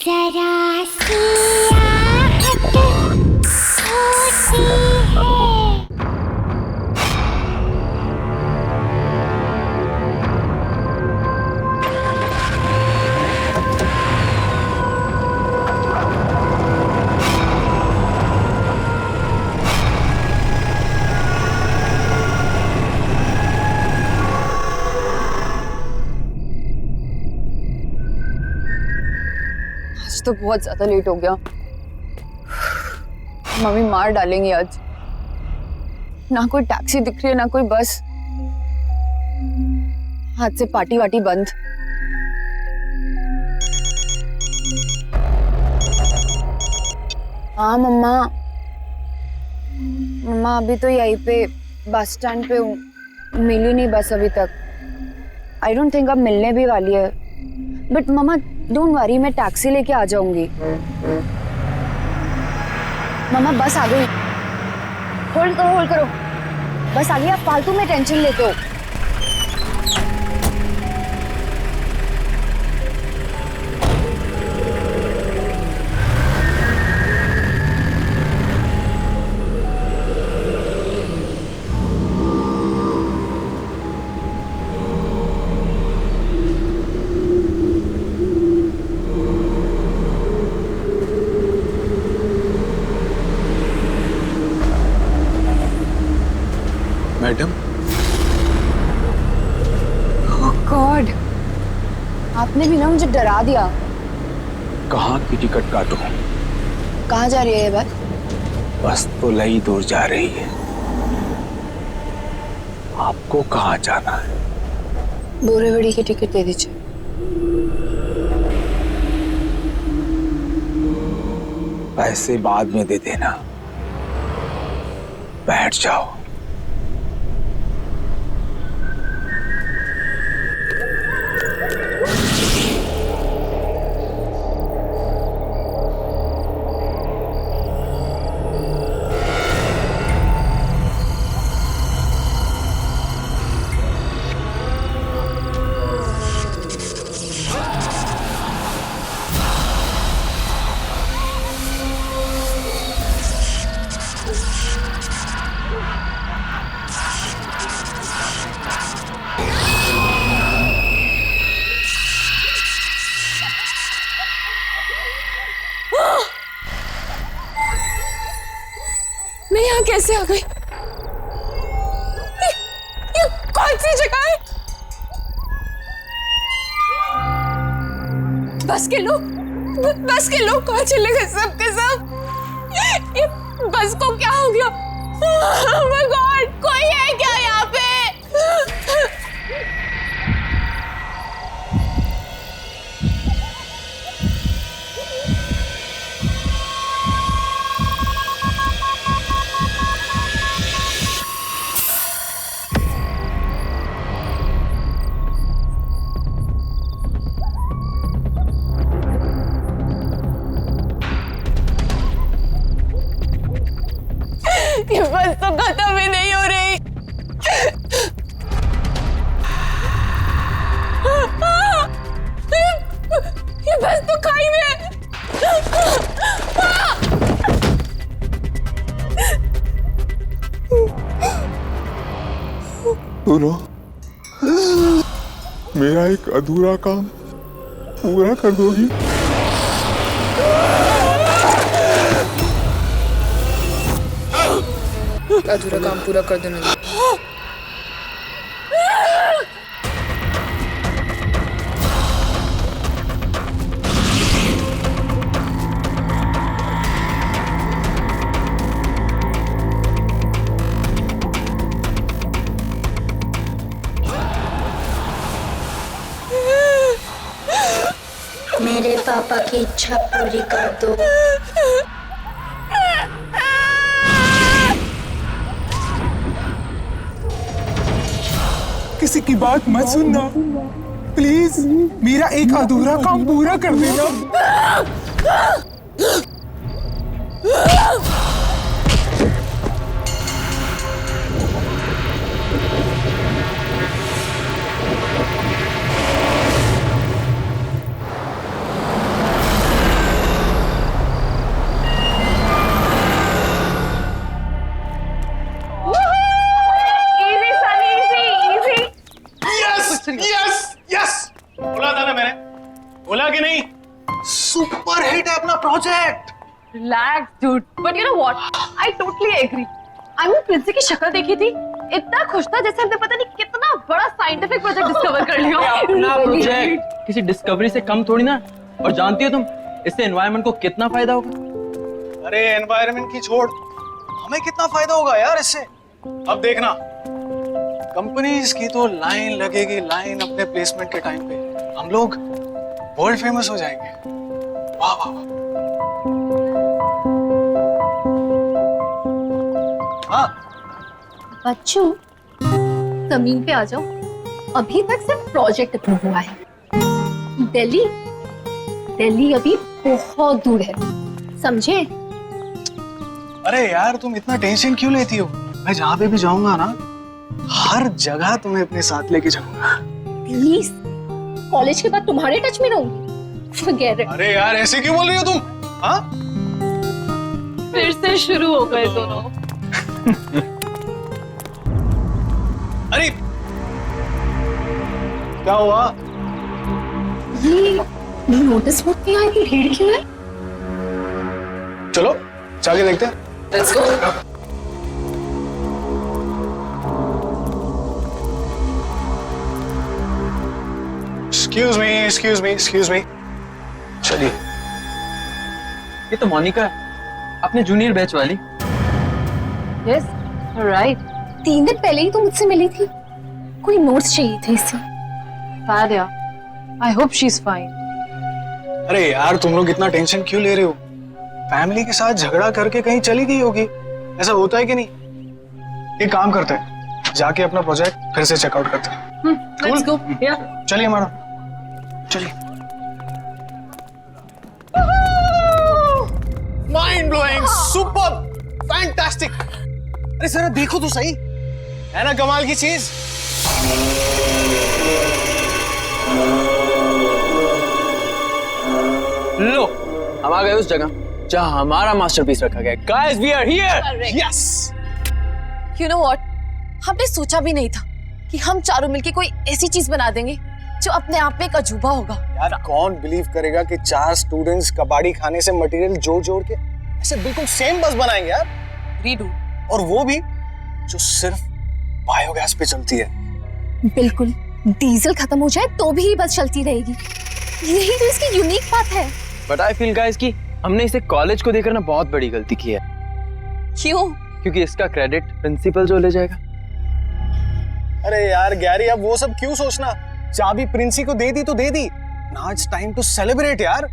जरा सी आहट होती है। आज तो बहुत ज्यादा लेट हो गया। मम्मी मार डालेंगी आज। ना कोई टैक्सी दिख रही है, ना कोई बस। आज से पार्टी वाटी बंद। हाँ मम्मा, मम्मा अभी तो यहीं पे बस स्टैंड पे हूँ। मिली नहीं बस अभी तक। आई डोंट थिंक अब मिलने भी वाली है। बट मम्मा डोंट वरी, मैं टैक्सी लेके आ जाऊंगी। मम्मा बस आ गई। होल्ड करो होल्ड करो, बस आ गई। आप फालतू में टेंशन लेते हो। मैडम, ओह गॉड, आपने भी ना मुझे डरा दिया। कहाँ की टिकट काटूं? कहाँ जा रही है ये बस? बस तो लई दूर जा रही है। आपको कहाँ जाना है? बोरीवली की टिकट दे दीजिए। पैसे बाद में दे देना, बैठ जाओ। मैं यहाँ कैसे आ गई? ये कौन सी जगह है? बस के लोग कहाँ चले गए सब के सब? ये बस को क्या हो गया? Oh my God, कोई है क्या यहाँ पे? ये बस तो खत्म ही नहीं हो रही। ये बस तो खाई में है। सुनो, मेरा एक अधूरा काम पूरा कर दोगी? अधूरा काम पूरा कर देना। मेरे पापा की इच्छा पूरी कर दो। किसी की बात मत सुनना प्लीज, मेरा एक अधूरा काम पूरा कर देना। सुपर हिट है अपना project. Relax, dude. But you know what? I totally agree. I mean, Princy की शक्ल देखी थी, इतना खुश था जैसे हमने पता नहीं कितना बड़ा साइंटिफिक प्रोजेक्ट डिस्कवर कर लिया। अपना प्रोजेक्ट किसी डिस्कवरी से कम थोड़ी ना। और जानती हो तुम इससे एनवायरनमेंट को कितना फायदा होगा? अरे एनवायरनमेंट की छोड़, हमें कितना फायदा होगा यार इससे। अब देखना, कंपनीज की तो लाइन लगेगी, लाइन अपने प्लेसमेंट के टाइम पे। हम लोग वर्ल्ड फेमस हो जाएंगे। वाह वाह वाह। हाँ बच्चों, जमीन पे आ जाओ। अभी तक सिर्फ प्रोजेक्ट अप्रूव हुआ है। दिल्ली अभी बहुत दूर है, समझे? अरे यार तुम इतना टेंशन क्यों लेती हो? मैं जहाँ पे भी जाऊंगा ना, हर जगह तुम्हें अपने साथ लेके जाऊंगा। प्लीज, कॉलेज के बाद तुम्हारे टच में रहूंगी। Forget it. अरे यार ऐसे क्यों बोल रही हो तुम? हाँ? फिर से शुरू हो गए दोनों। अरे क्या हुआ? ये नोटिस बोर्ड पे यहाँ की भीड़ क्यों है? चलो जाके देखते हैं। Let's go. Excuse me. चलिए। ये तो मोनिका है, अपने जूनियर बैच वाली। Yes, right. 3 दिन पहले ही तो मुझसे मिली थी। कोई नोट्स चाहिए थे इससे। Bad यार. I hope she's fine. अरे यार तुम लोग इतना टेंशन क्यों ले रहे हो? फैमिली के साथ झगड़ा करके कहीं चली गई होगी, ऐसा होता है कि नहीं? एक काम करते हैं, जाके अपना प्रोजेक्ट फिर से चेकआउट करते हैं। Let's go. Yeah. चलिए हमारा, चलिए। Mind blowing, super, fantastic. अरे जरा देखो तो सही, है ना कमाल की चीज? लो, हम आ गए उस जगह जहां हमारा मास्टरपीस रखा गया है। Guys, we are here. Yes. You know what? हमने सोचा भी नहीं था कि हम चारों मिलके कोई ऐसी चीज बना देंगे जो अपने आप में एक अजूबा होगा। यार कौन बिलीव करेगा कि 4 स्टूडेंट्स कबाड़ी खाने से मटेरियल जोड़ के ऐसे बिल्कुल सेम बस बनाएंगे यार। रीडू। और वो भी जो सिर्फ बायोगैस पे चलती है। बिल्कुल, डीजल खत्म हो जाए तो भी ये बस चलती रहेगी। यही तो इसकी यूनिक बात है। But I feel guys कि हमने इसे कॉलेज को देकर ना बहुत बड़ी गलती की है। क्यों? क्योंकि इसका क्रेडिट प्रिंसिपल जो ले जाएगा। अरे यार गैरी, अब वो सब क्यों सोचना? चाबी प्रिंसी को दे दी तो दे दी। Now it's time to celebrate यार।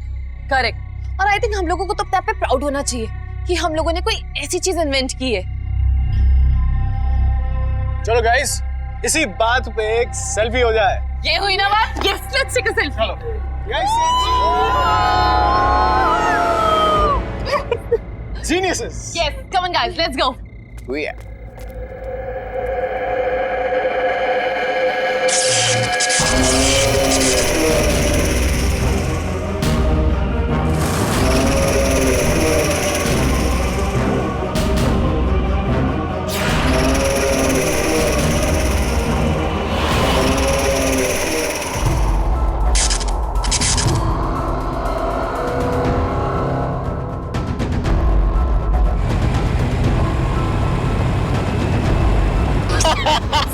करेक्ट। और आई थिंक हम लोगों को तो अपने आप पे प्राउड होना चाहिए कि हम लोगों ने कोई ऐसी चीज इन्वेंट की है। चलो गाइस, इसी बात पे एक सेल्फी हो जाए। ये हुई ना बात? Yes, let's take a selfie. चलो guys, geniuses. Yes, come on guys, let's go.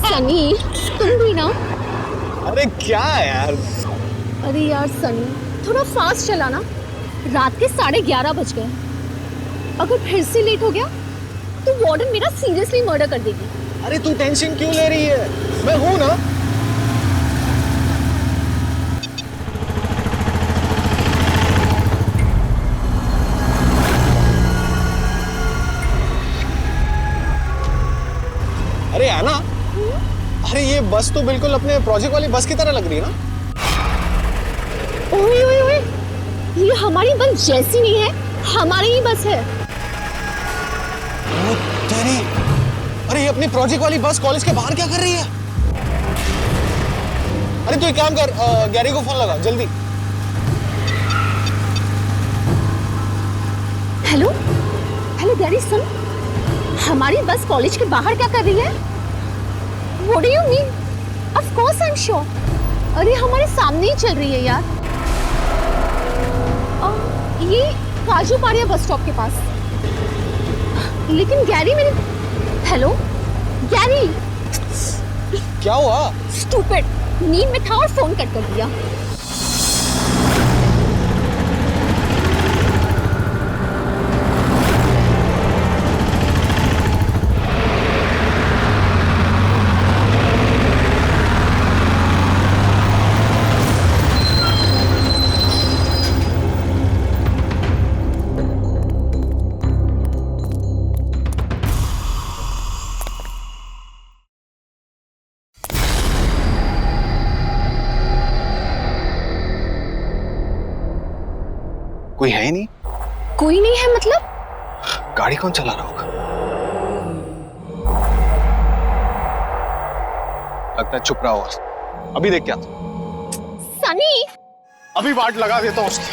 Sunny, तुम भी ना? अरे क्या है यार? अरे यार सनी, थोड़ा फास्ट चलाना। रात के 11:30 बज गए। अगर फिर से लेट हो गया तो वार्डन मेरा सीरियसली मर्डर कर देगी। अरे तू टेंशन क्यों ले रही है? मैं हूं ना। अरे आना, अरे ये बस तो बिल्कुल अपने प्रोजेक्ट वाली बस की तरह लग रही है ना? ओए ओए ओए, ये हमारी बस जैसी नहीं है, हमारी ही बस है। ओ तेरी, अरे ये अपनी प्रोजेक्ट वाली बस कॉलेज के बाहर क्या कर रही है? अरे तू एक काम कर, गैरी को फोन लगा जल्दी। हेलो हेलो गैरी, सुन, हमारी बस कॉलेज के बाहर क्या कर रही है? What do you mean? Of course I'm sure. अरे हमारे सामने ही चल रही है यार। काजू पारिया बस स्टॉप के पास। लेकिन गैरी मेरे, हेलो गैरी। क्या हुआ? स्टूपिड, नींद में था और फोन कट कर दिया। कोई है ही नहीं। कोई नहीं है मतलब? गाड़ी कौन चला रहा होगा? लगता है चुप रहा होगा। अभी देख क्या सनी, अभी वाट लगा देता हूँ उसकी।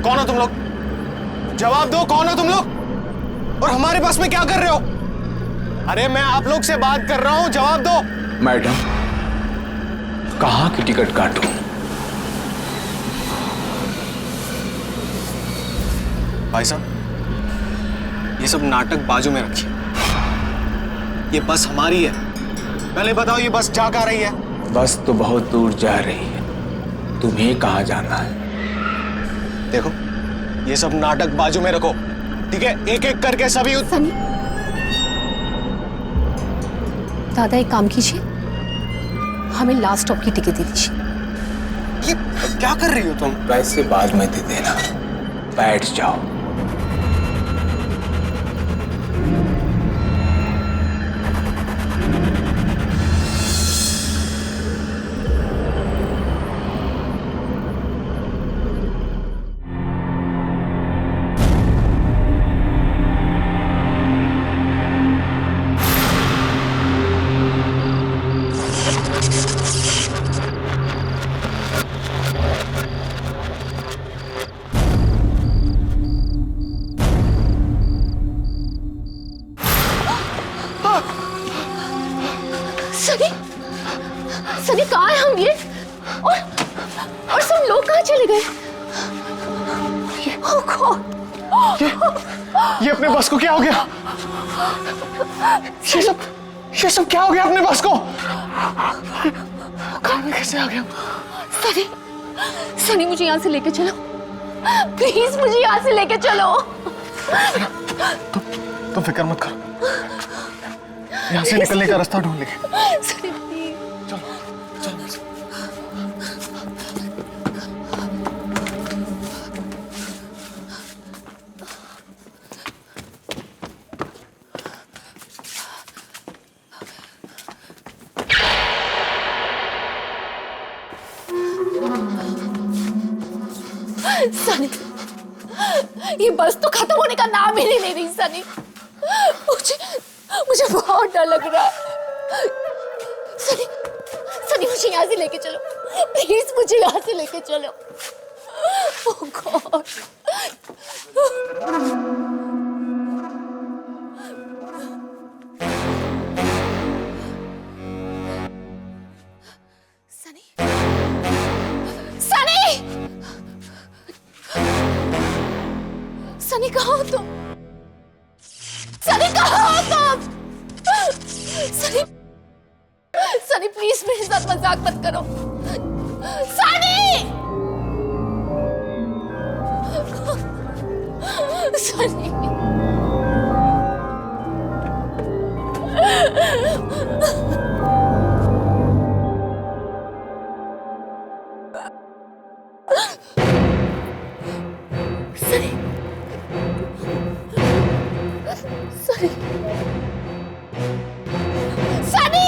कौन हो तुम लोग? जवाब दो, कौन हो तुम लोग? और हमारे बस में क्या कर रहे हो? अरे मैं आप लोग से बात कर रहा हूं, जवाब दो। मैडम, कहाँ की टिकट काटूं? भाई साहब, ये सब नाटक बाजू में रखिए। ये बस हमारी है। पहले बताओ, ये बस जा कहाँ रही है? बस तो बहुत दूर जा रही है, तुम्हें कहाँ जाना है? देखो, ये सब नाटक बाजू में रखो, ठीक है? एक एक करके सभी सनी, दादा एक काम कीजिए, हमें लास्ट स्टॉप की टिकट दे दीजिए। ये क्या कर रही हो तुम? वैसे बाद में दे देना, बैठ जाओ। सनी, सनी कहाँ है हम ये? और सब लोग कहाँ चले गए? Oh God! ये अपने बस को क्या हो गया? ये सब क्या हो गया अपने बस को? कार में कैसे आ गया? सनी, सनी मुझे यहाँ से लेके चलो, प्लीज मुझे यहाँ से लेके चलो। तुम फिक्र मत करो, यहाँ से निकलने का रास्ता ढूंढ लेंगे। सनी प्लीज। चलो, चलो। सनी, ये बस तो खत्म होने का नाम ही नहीं ले रही सनी। मुझे बहुत डर लग रहा है। सनी, सनी मुझे यहाँ से लेके चलो, प्लीज मुझे यहाँ से लेके चलो। ओह गॉड। सनी, सनी, सनी कहाँ हो तुम? सनी कहाँ हो तुम? सनी, सनी प्लीज मेरे साथ मजाक मत करो। सनी, सनी, सनी, सनी, सनी,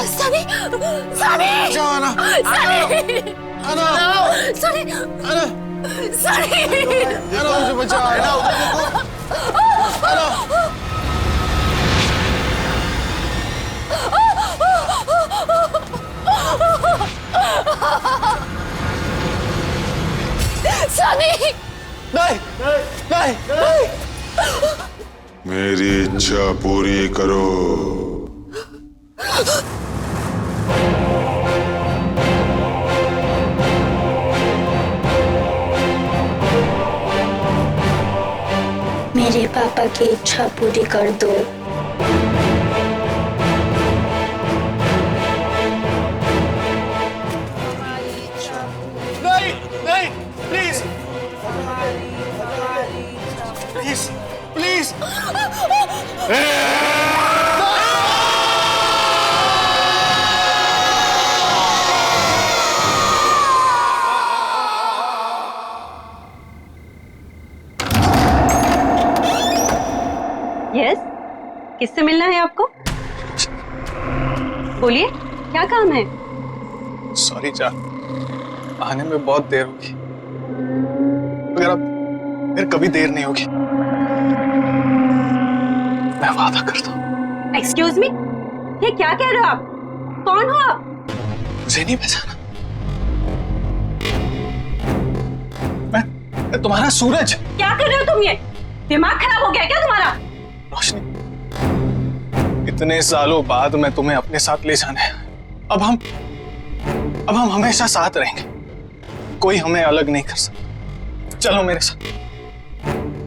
सनी सनी बचाओ आना सनी आना सनी आना सनी आना मुझे बचाओ आना उधर देखो आना सनी नहीं नहीं नहीं मेरी इच्छा पूरी करो। मेरे पापा की इच्छा पूरी कर दो। नहीं नहीं प्लीज प्लीज प्लीज यस, किससे मिलना है आपको? बोलिए, क्या काम है? सॉरी जान, आने में बहुत देर होगी, मगर अब फिर कभी देर नहीं होगी, मैं वादा करता हूँ। एक्सक्यूज मी, ये क्या कह रहे हो आप? कौन हो आप? मुझे नहीं पहचाना? मैं तुम्हारा सूरज। क्या कर रहे हो तुम? ये दिमाग खराब हो गया क्या तुम्हारा? रोशनी, इतने सालों बाद मैं तुम्हें अपने साथ ले जाना है। अब हम हमेशा साथ रहेंगे, कोई हमें अलग नहीं कर सकता। चलो मेरे साथ,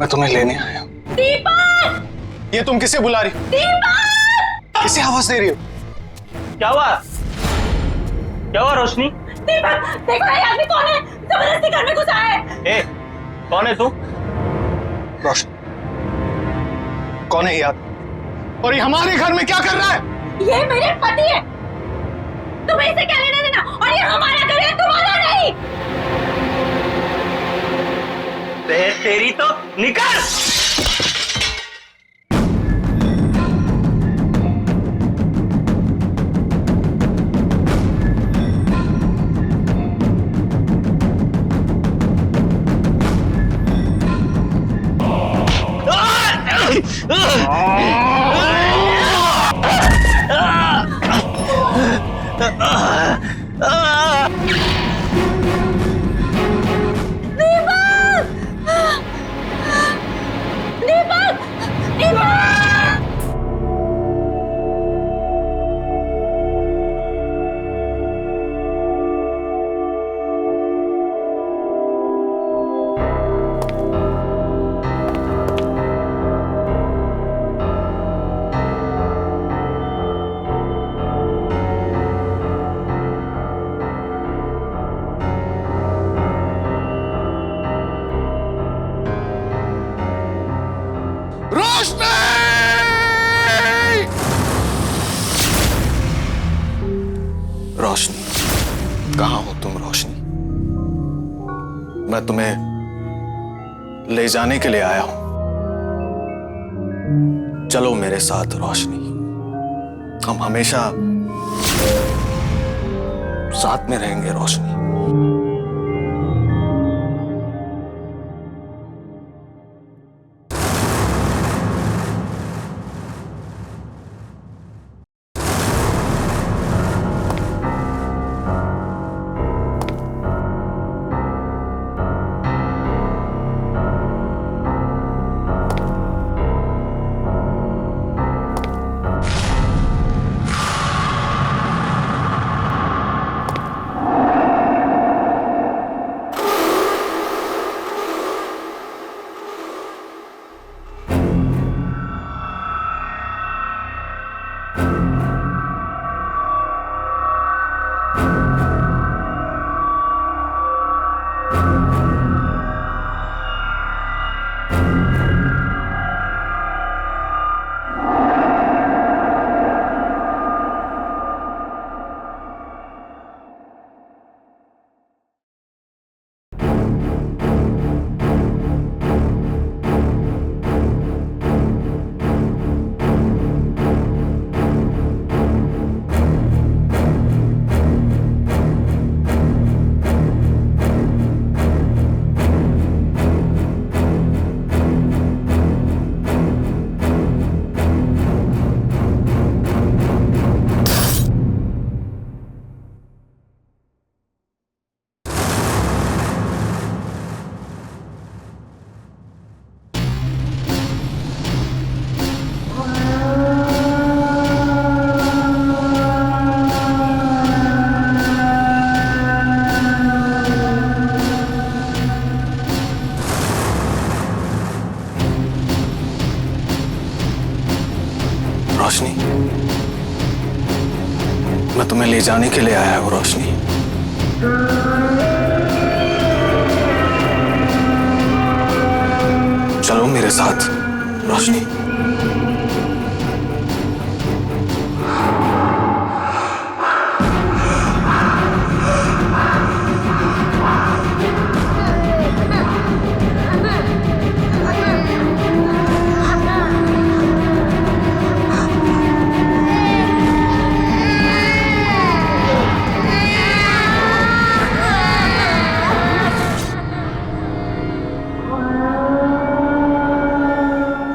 मैं तुम्हें लेने आया हूँ। दीपक! ये तुम किसे बुला रही हो? दीपक! किसे आवाज दे रही हो? क्या हुआ? क्या हुआ रोशनी? दीपक, देखो ये आदमी कौन है? जबरदस्ती घर में घुसा है। ए, कौन है तू? रोशनी, कौन है ये आदमी? और ये हमारे घर में क्या कर रहा है? ये मेरे पति है, तुम्हें इसे क्या लेना देना? और ये हमारा घर है, तुम्हारा नहीं। तेरी तो निकल। रोशनी, कहाँ हो तुम रोशनी? मैं तुम्हें ले जाने के लिए आया हूं, चलो मेरे साथ रोशनी, हम हमेशा साथ में रहेंगे रोशनी। मैं तुम्हें ले जाने के लिए आया हूँ रोशनी। चलो मेरे साथ रोशनी।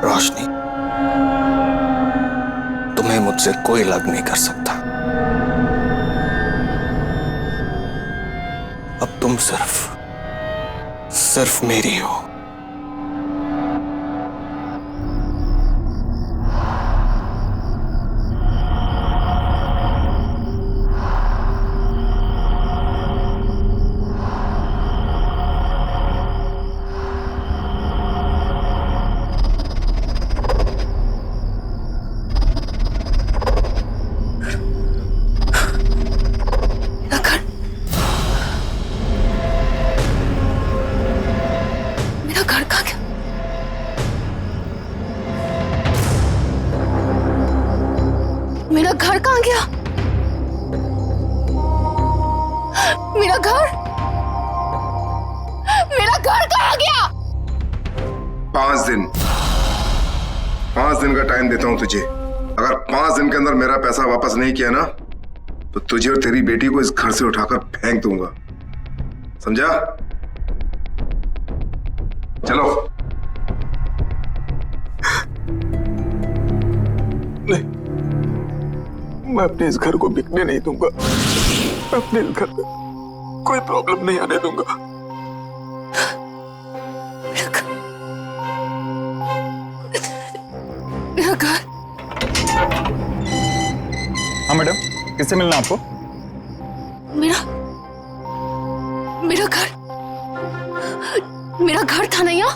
रोशनी, तुम्हें मुझसे कोई अलग नहीं कर सकता। अब तुम सिर्फ मेरी हो। मेरा घर कहाँ गया? मेरा घर कहाँ गया? 5 दिन 5 दिन का टाइम देता हूं तुझे। अगर 5 दिन के अंदर मेरा पैसा वापस नहीं किया ना तो तुझे और तेरी बेटी को इस घर से उठाकर फेंक दूंगा, समझा? चलो। नहीं, मैं अपने इस घर को बिकने नहीं दूंगा। मैं अपने इस घर में कोई प्रॉब्लम नहीं आने दूंगा। मेरा घर। हाँ मैडम, किससे मिलना आपको? मेरा घर था ना यहाँ।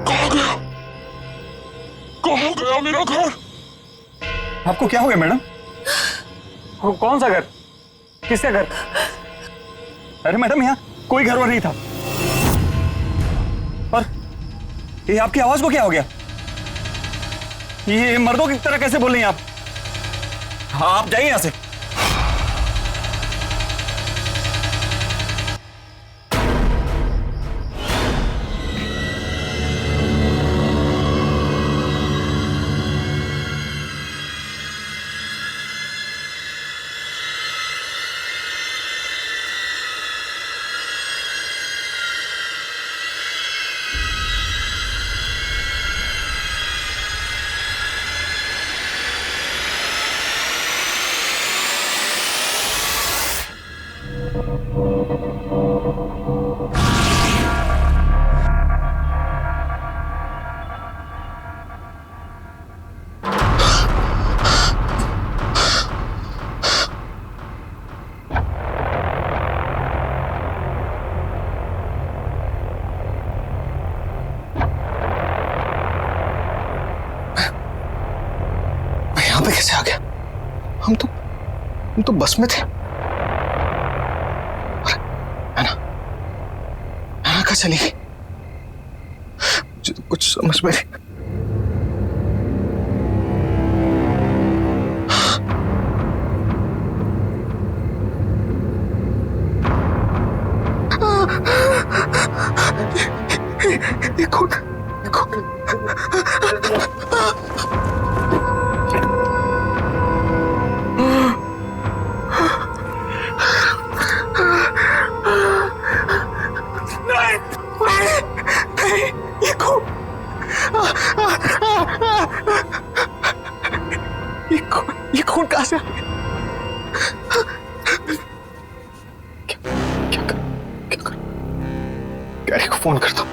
कहाँ गया मेरा घर? आपको क्या हो गया मैडम? कौन सा घर? किसका घर? अरे मैडम, यहाँ कोई घर वर नहीं था। और ये आपकी आवाज को क्या हो गया? ये मर्दों की तरह कैसे बोल रही हैं आप? हाँ, आप जाइए यहाँ से। कैसे आ गया? हम तो बस में थे। अरे ऐना कहाँ चली गई? मुझे तो कुछ समझ में नहीं। ये कौन? ये खून कहाँ से आ गया? क्या कर? गैरी को फोन करता हूँ।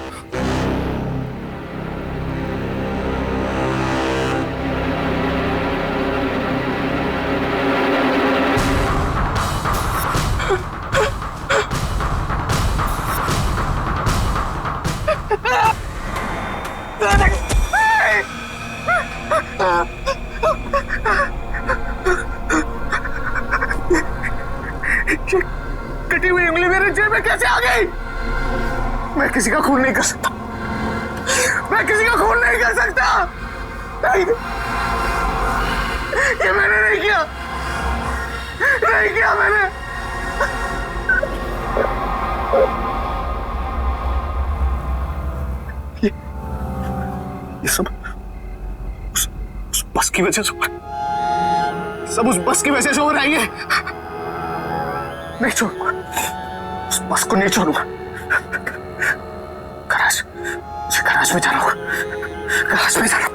ये कटी हुई उंगली मेरे जेब में कैसे आ गई? मैं किसी का खून नहीं कर सकता, मैं किसी का खून नहीं कर सकता। नहीं, ये मैंने नहीं किया, नहीं किया मैंने। ये सब उस बस की वजह से हो रहा है, सब उस बस की वजह से हो रहा है। ये नहीं छोड़ूंगा, उस बस को नहीं छोड़ूंगा। गराज में जा रहा हूँ, गराज में जा रहा हूँ।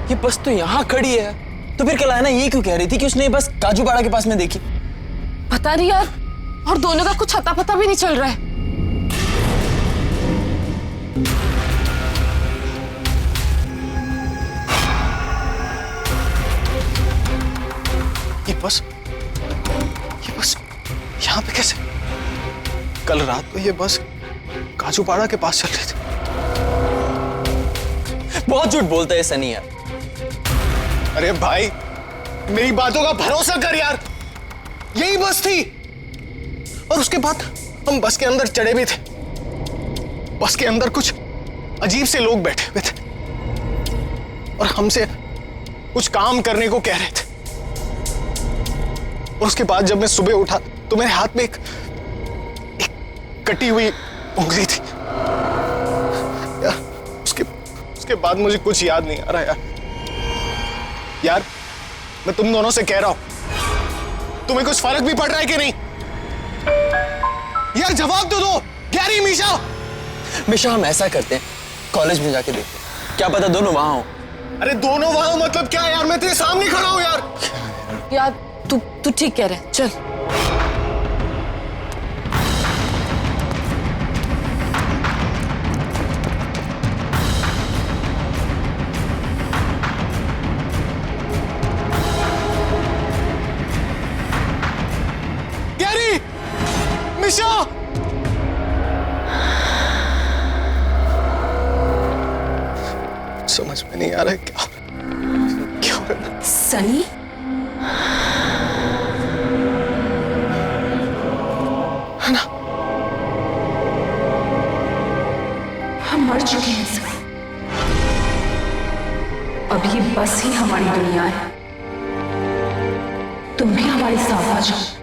ये बस तो यहाँ खड़ी है, तो फिर कल आना ये क्यों कह रही थी कि उसने ये बस काजूपाड़ा के पास में देखी? पता नहीं यार, और दोनों का कुछ अता पता भी नहीं चल रहा है। ये बस यहाँ पे कैसे? कल रात को ये बस काजूपाड़ा के पास चल रही थी। बहुत झूठ बोलता है सनी यार। अरे भाई, मेरी बातों का भरोसा कर यार, यही बस थी। और उसके बाद हम बस के अंदर चढ़े भी थे। बस के अंदर कुछ अजीब से लोग बैठे हुए थे और हमसे कुछ काम करने को कह रहे थे। और उसके बाद जब मैं सुबह उठा तो मेरे हाथ में एक कटी हुई उंगली थी यार। उसके बाद मुझे कुछ याद नहीं आ रहा यार। मैं तुम दोनों से कह रहा हूं, तुम्हें कुछ फर्क भी पड़ रहा है कि नहीं? यार जवाब तो दो गैरी। मिशा हम ऐसा करते हैं, कॉलेज में जाके देखते हैं, क्या पता दोनों वहां हो। अरे दोनों वहां हो मतलब क्या यार? मैं तेरे सामने खड़ा हूं यार। यार तू ठीक कह रहा है, चल। गैरी, मिशा, समझ में नहीं आ रहा है क्या हो रहा है। सनी, है ना? हम मर चुके हैं सर। अब ये बस ही हमारी दुनिया है। तुम भी हमारे साथ आ जाओ।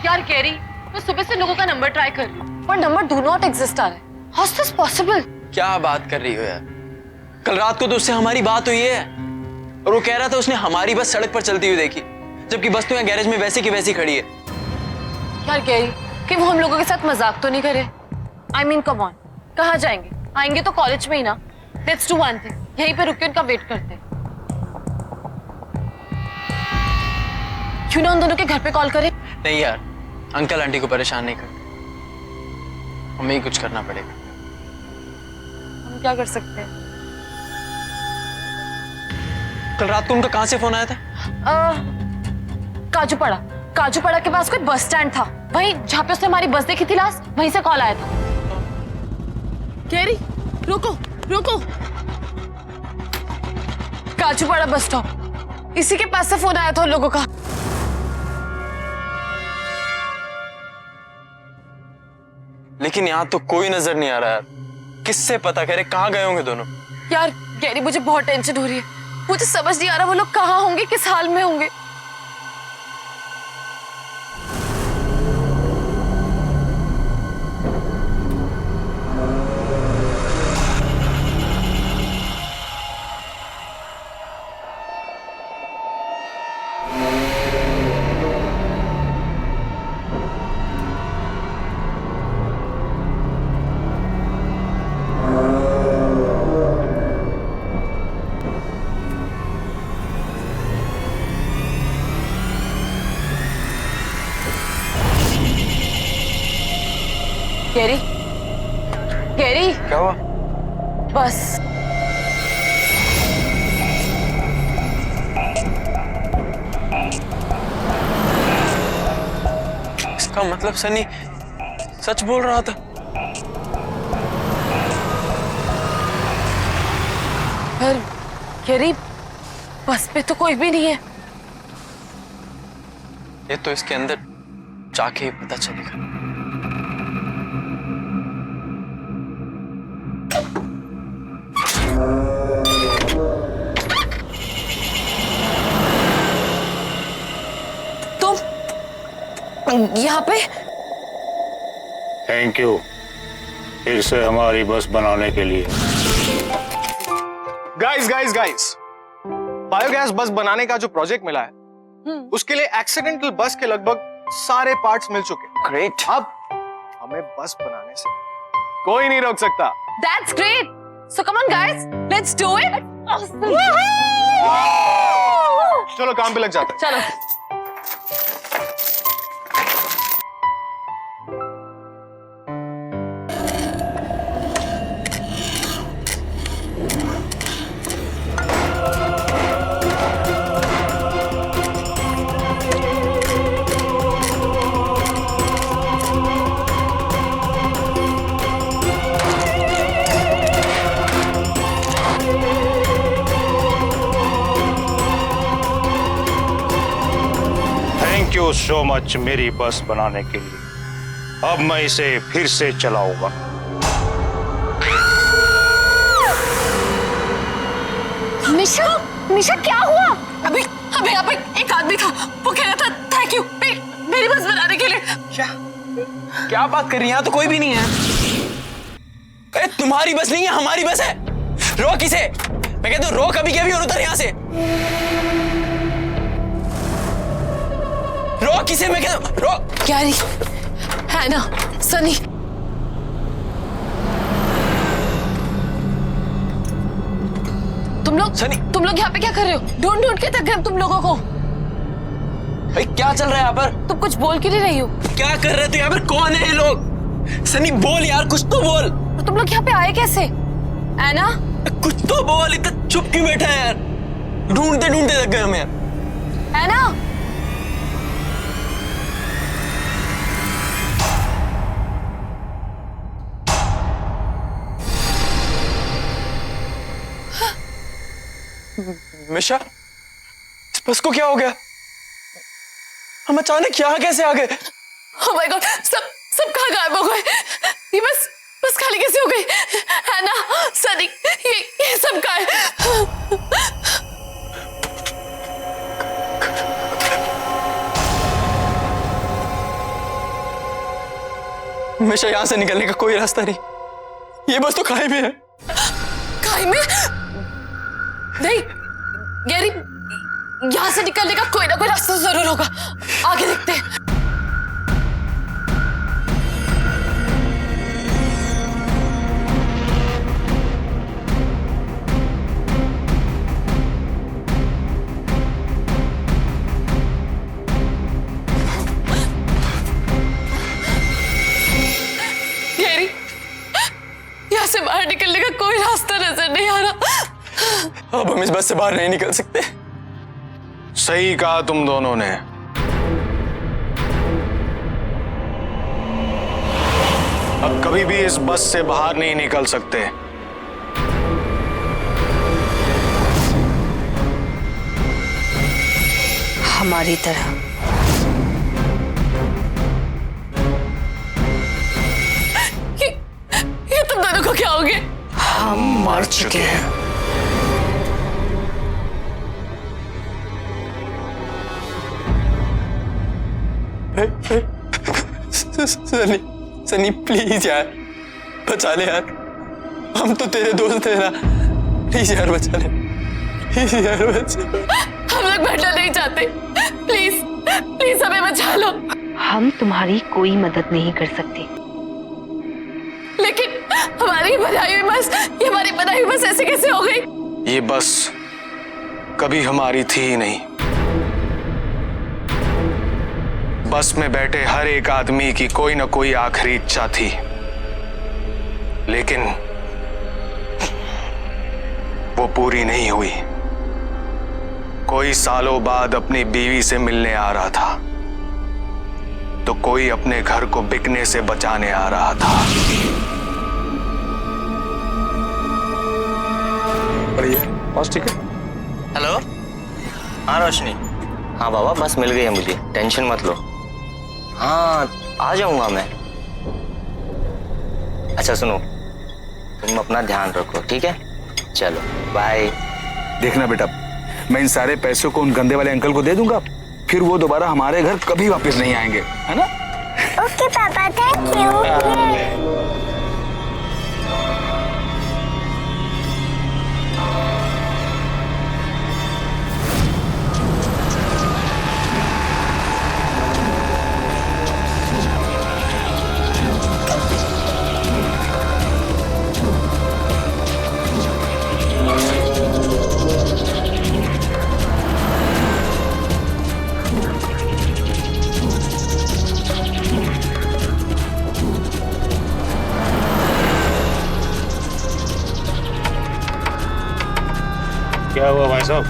यार गैरी, मैं सुबह से लोगों का नंबर ट्राई कर रही हूँ पर नंबर डू नॉट एग्जिस्ट आ रहा है। How is this possible? क्या बात कर रही हो यार? कल रात को तो उससे हमारी बात हुई है और वो कह रहा था उसने हमारी बस सड़क पर चलती हुई देखी, जबकि बस तो यहाँ गैरेज में वैसी की वैसी खड़ी है। यार गैरी, कि वो हम लोगों के साथ मजाक तो नहीं करे? आई मीन कम ऑन, कहाँ जाएंगे? आएंगे तो कॉलेज में ही ना। लेट्स डू वन थिंग, यहीं पे रुक के उनका वेट करते हैं। क्यों ना उन दोनों के घर पे कॉल करें? नहीं यार, अंकल आंटी को परेशान नहीं करते, हमें ही कुछ करना पड़ेगा। हम क्या कर सकते हैं? कल रात को उनका कहाँ से फोन आया था? काजूपाड़ा के पास कोई बस स्टैंड था, वहीं जहाँ पे उसने हमारी बस देखी थी लास्ट, वहीं से कॉल आया था। गैरी, रुको। काजूपाड़ा बस स्टॉप, इसी के पास से फोन आया था उन लोगों का। लेकिन यहाँ तो कोई नजर नहीं आ रहा यार, किससे पता करे कहाँ गए होंगे दोनों? यार गैरी, मुझे बहुत टेंशन हो रही है। मुझे समझ नहीं आ रहा वो लोग कहाँ होंगे, किस हाल में होंगे। गैरी, गैरी, क्या हुआ? बस इसका मतलब सनी सच बोल रहा था। पर गैरी, बस पे तो कोई भी नहीं है। ये तो इसके अंदर जाके ही पता चलेगा। तुम यहाँ पे? थैंक यू फिर से हमारी बस बनाने के लिए। गाइस, बायोगैस बस बनाने का जो प्रोजेक्ट मिला है उसके लिए एक्सीडेंटल बस के लगभग सारे पार्ट्स मिल चुके। ग्रेट। अब हमें बस बनाने से कोई नहीं रोक सकता। That's great. So come on guys, let's do it. चलो काम पे लग जाते हैं। चलो। थैंक यू सो मच मेरी बस बनाने के लिए। अब मैं इसे फिर से चलाऊंगा। निशा, निशा क्या हुआ? अभी अभी यहाँ पे एक आदमी था, वो कह रहा था थैंक यू मेरी बस बनाने के लिए। क्या बात कर रही है? यहाँ तो कोई भी नहीं है। अरे तुम्हारी बस नहीं है, हमारी बस है। रोक इसे। मैं कहता हूँ रोक अभी के अभी और उतर यहाँ से। रोक इसे, मैं कहता हूँ रोक। गैरी, है ना, सनी, तुम लोग यहाँ पे क्या कर रहे हो? ढूंढ के थक गए तुम लोगों को। भाई क्या चल रहा है यहाँ पर? तुम कुछ बोल क्यों नहीं रही हो? क्या कर रहे थे यहाँ पर? कौन है ये लोग? सनी बोल यार, कुछ तो बोल। तो तुम लोग यहाँ पे आए कैसे? ऐना, कुछ तो बोल। इतना चुप क्यों बैठा है यार? ढूंढते ढूंढते थक गए हम यार। ऐना, मिशा, इस बस को क्या हो गया? हम अचानक यहाँ कैसे आ गए? ओह माय गॉड, सब कहाँ गायब हो गए? ये बस खाली कैसे हो गई? है ना सनी, ये सब कहाँ है? मिशा, यहाँ से निकलने का कोई रास्ता नहीं। ये बस तो खाई में है। खाई में? नहीं गैरी, यहाँ से निकलने का कोई ना कोई रास्ता जरूर होगा। आगे देखते हैं। गैरी, यहाँ से बाहर निकलने का कोई रास्ता नजर नहीं आ रहा। अब हम इस बस से बाहर नहीं निकल सकते। सही कहा तुम दोनों ने। अब कभी भी इस बस से बाहर नहीं निकल सकते। हमारी तरह। ये तुम दोनों को क्या हो गया? हम मर चुके हैं। सनी प्लीज यार, बचा ले यार। हम तो तेरे दोस्त हैं ना। प्लीज यार बचा ले। प्लीज यार बचा। हम लोग मरना नहीं चाहते। प्लीज प्लीज हमें बचा लो। हम तुम्हारी कोई मदद नहीं कर सकते। लेकिन हमारी बनाई हुई बस, ये हमारी बनाई हुई बस ऐसे कैसे हो गई? ये बस कभी हमारी थी ही नहीं। बस में बैठे हर एक आदमी की कोई ना कोई आखिरी इच्छा थी। लेकिन वो पूरी नहीं हुई। कोई सालों बाद अपनी बीवी से मिलने आ रहा था तो कोई अपने घर को बिकने से बचाने आ रहा था। ठीक है। हेलो, हाँ रोशनी, हाँ बाबा बस मिल गई है मुझे, टेंशन मत लो। हाँ आ जाऊंगा मैं। अच्छा सुनो, तुम अपना ध्यान रखो, ठीक है? चलो बाय। देखना बेटा, मैं इन सारे पैसों को उन गंदे वाले अंकल को दे दूंगा, फिर वो दोबारा हमारे घर कभी वापस नहीं आएंगे, है ना? ओके पापा, थैंक यू। क्या हुआ भाई साहब?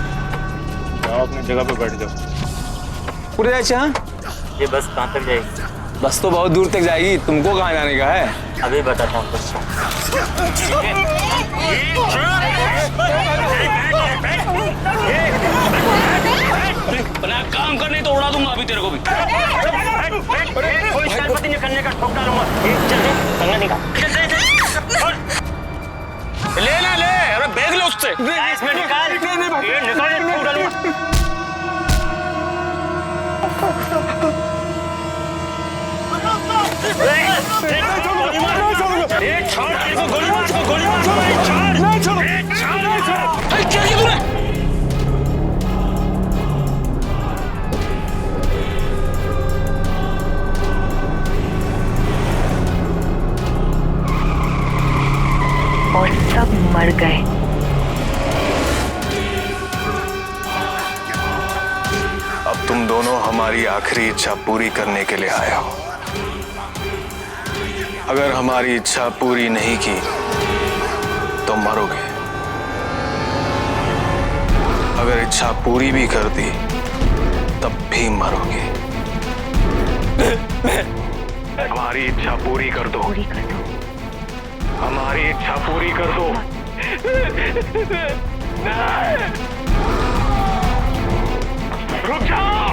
जाओ अपनी जगह पे बैठ जाओ। पूरे अच्छा, ये बस कहाँ तक जाएगी? बस तो बहुत दूर तक जाएगी, तुमको कहाँ जाने का है? अभी बताता हूँ बस। बना काम कर, नहीं तो उड़ा दूंगा अभी तेरे को भी। कोई शरारत नहीं करने का, ठोक डालूंगा। चल निकाल। ले ना ले, अरे बैग ले उससे। इसमें निकाल। ये निकाल, ठोक डालूंगा। और सब मर गए। अब तुम दोनों हमारी आखिरी इच्छा पूरी करने के लिए आए हो। अगर हमारी इच्छा पूरी नहीं की तो मरोगे, अगर इच्छा पूरी भी कर दी तब भी मरोगे। हमारी इच्छा पूरी कर दो, पूरी कर दो। हमारी इच्छा पूरी कर दो। रुक जाओ।